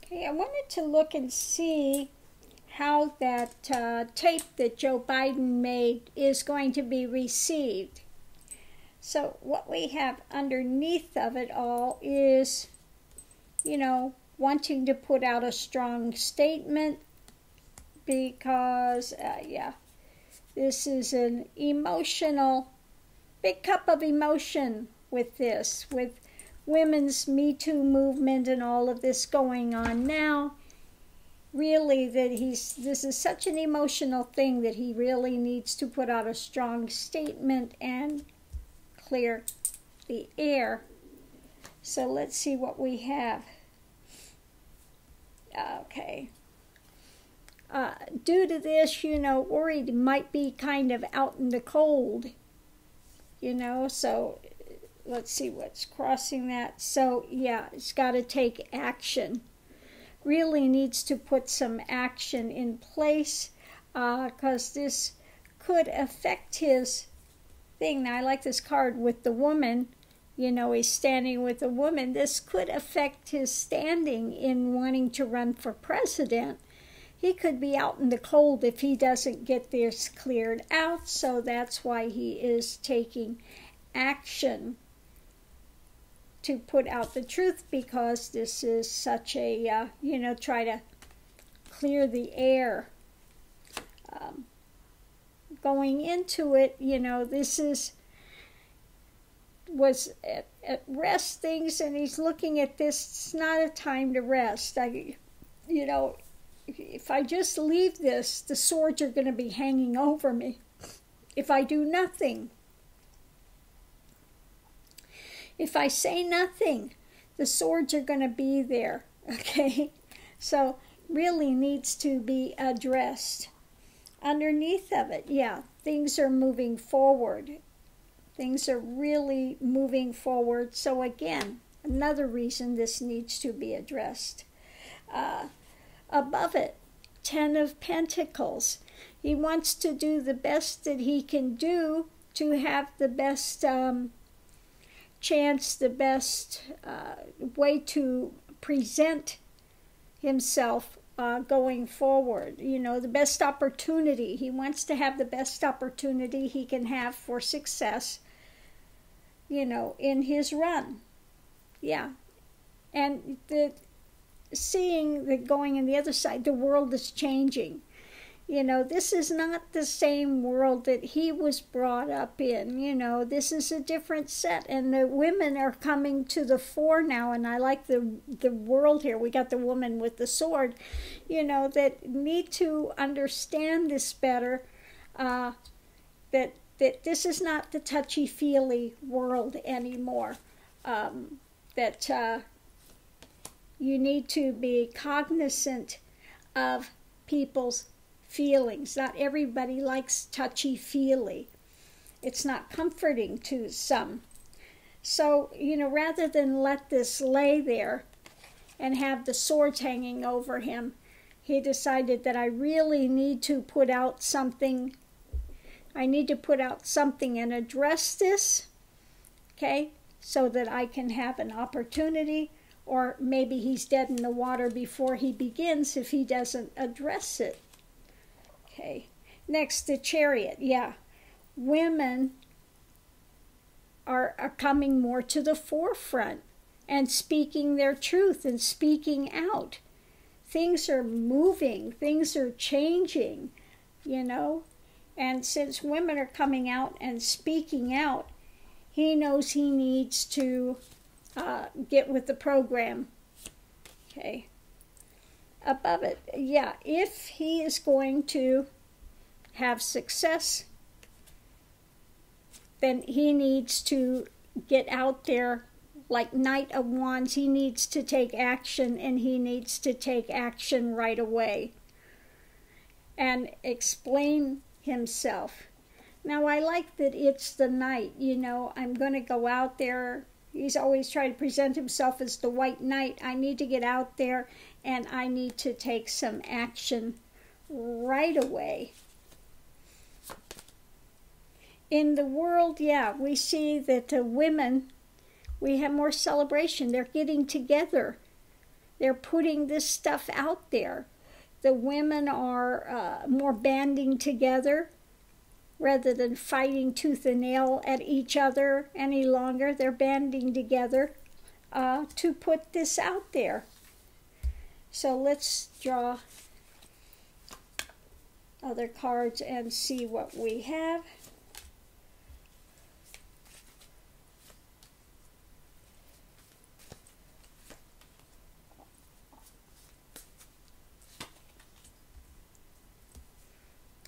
Okay, I wanted to look and see how that tape that Joe Biden made is going to be received. So what we have underneath of it all is, wanting to put out a strong statement because, this is an emotional, big cup of emotion with this, with women's Me Too movement and all of this going on now. Really, this is such an emotional thing that he really needs to put out a strong statement and clear the air. So let's see what we have. Okay. Due to this, worried he might be kind of out in the cold, so let's see what's crossing that. So, yeah, it's got to take action. Really needs to put some action in place because this could affect his thing. Now, I like this card with the woman. He's standing with a woman. This could affect his standing in wanting to run for president. He could be out in the cold if he doesn't get this cleared out, so that's why he is taking action to put out the truth, because this is such a, try to clear the air. Going into it, this was at rest things, and he's looking at this. It's not a time to rest. If I just leave this, the swords are going to be hanging over me if I do nothing. If I say nothing, the swords are going to be there, okay? So really needs to be addressed. Underneath of it, things are moving forward. Things are really moving forward. So again, another reason this needs to be addressed. Above it, 10 of Pentacles. He wants to do the best that he can do to have the best chance, the best way to present himself going forward. The best opportunity. He wants to have the best opportunity he can have for success, in his run. Yeah. And seeing that going on the other side, the world is changing. This is not the same world that he was brought up in. This is a different set, and the women are coming to the fore now, and I like the world here. We got the woman with the sword, that need to understand this better, that this is not the touchy-feely world anymore, that you need to be cognizant of people's feelings. Not everybody likes touchy-feely. It's not comforting to some. So, rather than let this lay there and have the swords hanging over him, he decided that I really need to put out something. I need to put out something and address this, okay, so that I can have an opportunity. Or maybe he's dead in the water before he begins if he doesn't address it. Okay. Next, the Chariot. Yeah. Women are coming more to the forefront and speaking their truth and speaking out. Things are moving. Things are changing, And since women are coming out and speaking out, he knows he needs to get with the program. Okay. Above it, if he is going to have success, then he needs to get out there like Knight of Wands. He needs to take action, and he needs to take action right away and explain himself. Now, I like that it's the Knight. I'm going to go out there. He's always tried to present himself as the White Knight. I need to get out there, and I need to take some action right away. In the world, we see that the women, we have more celebration. They're getting together. They're putting this stuff out there. The women are more banding together rather than fighting tooth and nail at each other any longer. They're banding together to put this out there. So let's draw other cards and see what we have.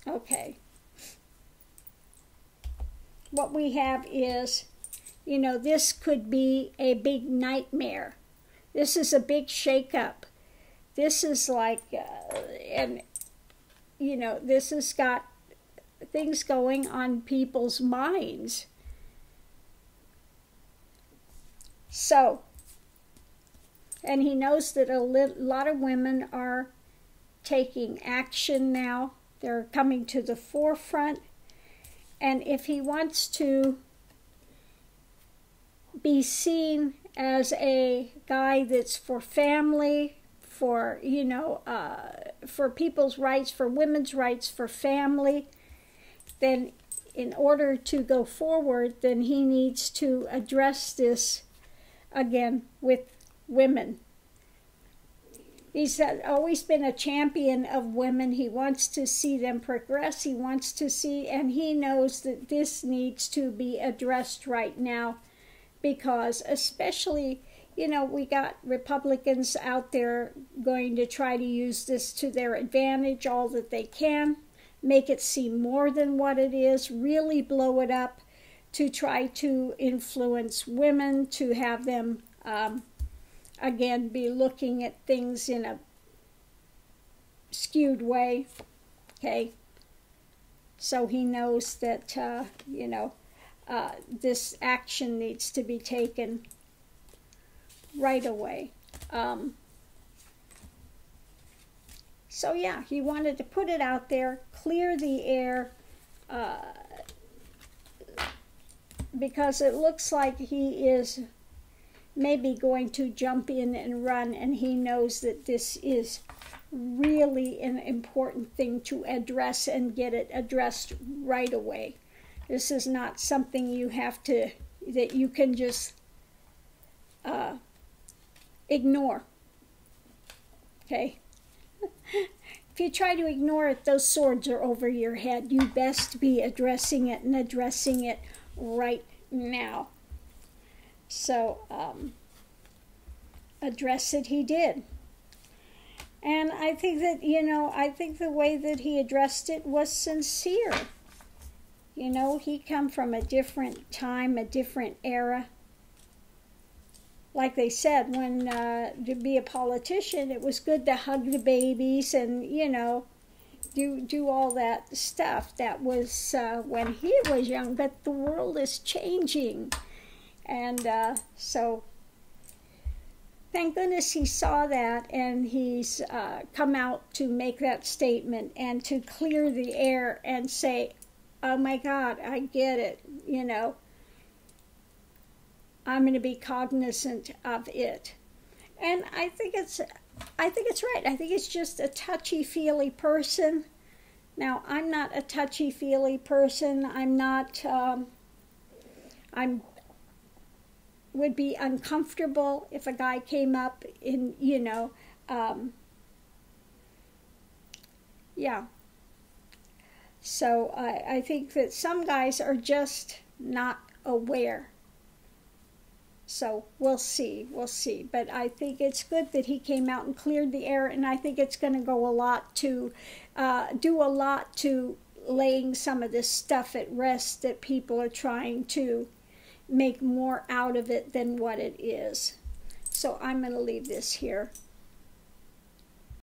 Okay. What we have is, you know, this could be a big nightmare. This is a big shakeup. This is like, and, you know, this has got things going on people's minds. So, and he knows that a lot of women are taking action now. They're coming to the forefront. And if he wants to be seen as a guy that's for family, for, you know, for people's rights, for women's rights, for family, then in order to go forward, then he needs to address this again with women. He's always been a champion of women. He wants to see them progress. He wants to see, and he knows that this needs to be addressed right now because especially, you know, we got Republicans out there going to try to use this to their advantage all that they can, make it seem more than what it is, really blow it up to try to influence women, to have them again, be looking at things in a skewed way, okay? So he knows that, you know, this action needs to be taken right away. So yeah, he wanted to put it out there, clear the air, because it looks like he is maybe going to jump in and run, and he knows that this is really an important thing to address and get it addressed right away. This is not something you have to, that you can just ignore. Okay? If you try to ignore it, those swords are over your head. You best be addressing it and addressing it right now. So, address it he did. And I think that, you know, I think the way that he addressed it was sincere. You know, he come from a different time, a different era. Like they said, when to be a politician, it was good to hug the babies and, you know, do all that stuff. That was when he was young, but the world is changing. And so, thank goodness he saw that, and he's come out to make that statement and to clear the air and say, oh my God, I get it, you know. I'm going to be cognizant of it. And I think it's right. I think it's just a touchy-feely person. Now, I'm not a touchy-feely person. I'm not, would be uncomfortable if a guy came up in, you know, yeah. So I think that some guys are just not aware. So we'll see. But I think it's good that he came out and cleared the air, and I think it's going to go a lot to, do a lot to laying some of this stuff at rest that people are trying to make more out of it than what it is. So I'm going to leave this here.